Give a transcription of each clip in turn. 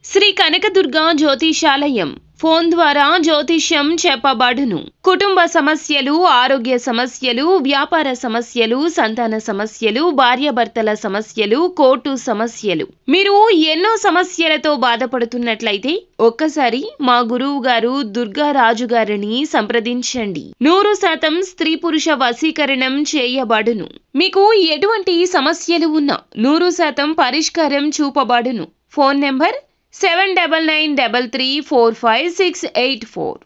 Shri Kanakadurga జ్యోతిషాలయం phone ద్వారా జ్యోతిష్యం చెప్పబడును. కుటుంబ సమస్యలు, ఆరోగ్య సమస్యలు, వ్యాపార సమస్యలు, సంతాన సమస్యలు, భార్యాభర్తల సమస్యలు, కోర్టు సమస్యలు. మీరు ఎన్నో సమస్యలతో బాధపడుతున్నట్లయితే ఒక్కసారి మా గురువు గారు దుర్గారాజు గారిని సంప్రదించండి. 100% స్త్రీ పురుష వశీకరణం చేయబడును. మీకు ఎటువంటి సమస్యలు ఉన్నా 100% పరిష్కారం చూపబడును. Phone number 7993345684.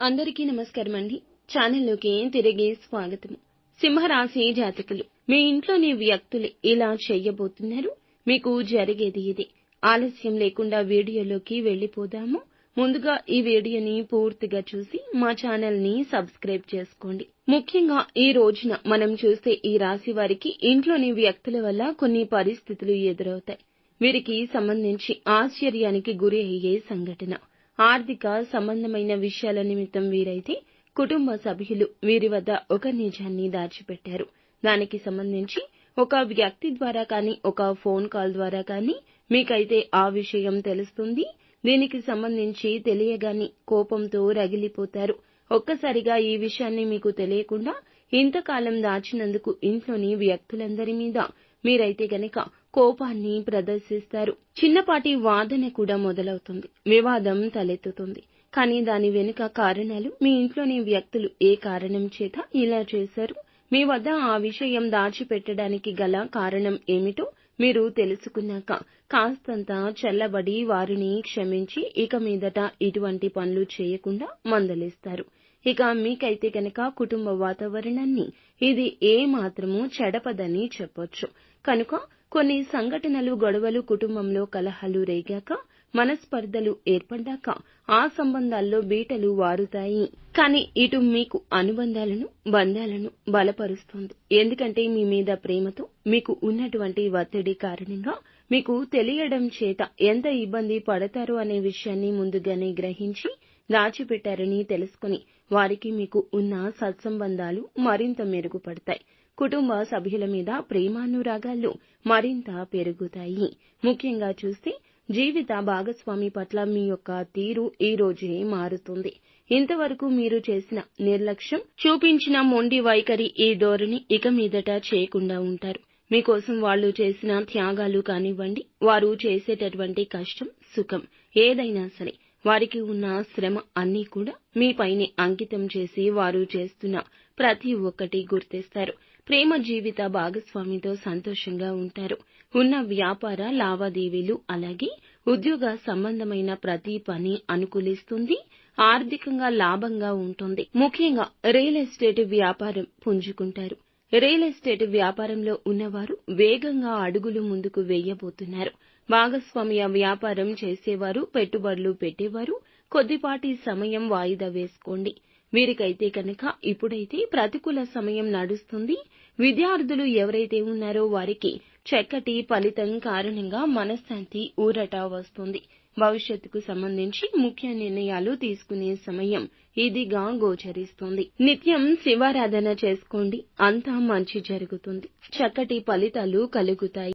అందరికీ నమస్కారం అండి. ఛానల్లోకి తిరిగి స్వాగతం. సింహరాశి జాతకులు, మీ ఇంట్లోని వ్యక్తులు ఇలా చెయ్యబోతున్నారు. మీకు జరిగేది ఇది. ఆలస్యం లేకుండా వీడియోలోకి వెళ్ళిపోదాము. ముందుగా ఈ వీడియోని పూర్తిగా చూసి మా ఛానల్ ని సబ్స్క్రైబ్ చేసుకోండి. ముఖ్యంగా ఈ రోజున మనం చూస్తే ఈ రాశి వారికి ఇంట్లోని వ్యక్తుల వల్ల కొన్ని పరిస్థితులు ఎదురవుతాయి. వీరికి సంబంధించి ఆశ్చర్యానికి గురి అయ్యే సంఘటన. ఆర్థిక సంబంధమైన విషయాల నిమిత్తం వీరైతే కుటుంబ సభ్యులు వీరి వద్ద ఒక నిజాన్ని దాచిపెట్టారు. దానికి సంబంధించి ఒక వ్యక్తి ద్వారా కానీ, ఒక ఫోన్ కాల్ ద్వారా కానీ మీకైతే ఆ విషయం తెలుస్తుంది. దీనికి సంబంధించి తెలియగాని కోపంతో రగిలిపోతారు. ఒక్కసారిగా ఈ విషయాన్ని మీకు తెలియకుండా ఇంతకాలం దాచినందుకు ఇంట్లోని వ్యక్తులందరి మీద మీరైతే గనక కోపాన్ని ప్రదర్శిస్తారు. చిన్నపాటి వాదన కూడా మొదలవుతుంది. వివాదం తలెత్తుతుంది. కానీ దాని వెనుక కారణాలు, మీ ఇంట్లోని వ్యక్తులు ఏ కారణం చేత ఇలా చేశారు, మీ వద్ద ఆ విషయం దాచిపెట్టడానికి గల కారణం ఏమిటో మీరు తెలుసుకున్నాక కాస్తంత చల్లబడి వారిని క్షమించి ఇక మీదట ఇటువంటి పనులు చేయకుండా మందలిస్తారు. ఇక మీకైతే గనక కుటుంబ వాతావరణాన్ని ఇది ఏ మాత్రమూ చెడపదని చెప్పొచ్చు. కనుక కొన్ని సంఘటనలు, గొడవలు, కుటుంబంలో కలహాలు రేగాక, మనస్పర్ధలు ఏర్పడ్డాక ఆ సంబంధాల్లో బీటలు వారుతాయి. కానీ ఇటు మీకు అనుబంధాలను, బంధాలను బలపరుస్తుంది. ఎందుకంటే మీ మీద ప్రేమతో మీకు ఉన్నటువంటి ఒత్తిడి కారణంగా మీకు తెలియడం చేత ఎంత ఇబ్బంది పడతారో అనే విషయాన్ని ముందుగానే గ్రహించి దాచిపెట్టారని తెలుసుకుని వారికి మీకు ఉన్న సత్సంబంధాలు మరింత మెరుగుపడతాయి. కుటుంబ సభ్యుల మీద ప్రేమానురాగాలు మరింత పెరుగుతాయి. ముఖ్యంగా చూస్తే జీవిత భాగస్వామి పట్ల మీ యొక్క తీరు ఈ రోజే మారుతుంది. ఇంతవరకు మీరు చేసిన నిర్లక్ష్యం, చూపించిన మొండి వైఖరి, ఈ ధోరణి ఇక మీదట చేయకుండా ఉంటారు. మీకోసం వాళ్ళు చేసిన త్యాగాలు కానివ్వండి, వారు చేసేటటువంటి కష్టం, సుఖం ఏదైనా సరే వారికి ఉన్న శ్రమ అన్నీ కూడా మీపైనే అంకితం చేసి వారు చేస్తున్న ప్రతి ఒక్కటి గుర్తిస్తారు. ప్రేమ జీవిత భాగస్వామితో సంతోషంగా ఉంటారు. ఉన్న వ్యాపార లావాదేవీలు అలాగే ఉద్యోగ సంబంధమైన ప్రతి పని అనుకూలిస్తుంది. ఆర్థికంగా లాభంగా ఉంటుంది. ముఖ్యంగా రియల్ ఎస్టేట్ వ్యాపారం పుంజుకుంటారు. రియల్ ఎస్టేట్ వ్యాపారంలో ఉన్నవారు వేగంగా అడుగులు ముందుకు వేయబోతున్నారు. భాగస్వామ్య వ్యాపారం చేసేవారు, పెట్టుబడులు పెట్టేవారు కొద్దిపాటి సమయం వాయిదా వేసుకోండి. వీరికైతే కనుక ఇప్పుడైతే ప్రతికూల సమయం నడుస్తుంది. విద్యార్థులు ఎవరైతే ఉన్నారో వారికి చక్కటి ఫలితం కారణంగా మనశ్శాంతి, ఊరట వస్తుంది. భవిష్యత్తుకు సంబంధించి ముఖ్య నిర్ణయాలు తీసుకునే సమయం ఇదిగా గోచరిస్తుంది. నిత్యం శివారాధన చేసుకోండి. అంతా మంచి జరుగుతుంది. చక్కటి ఫలితాలు కలుగుతాయి.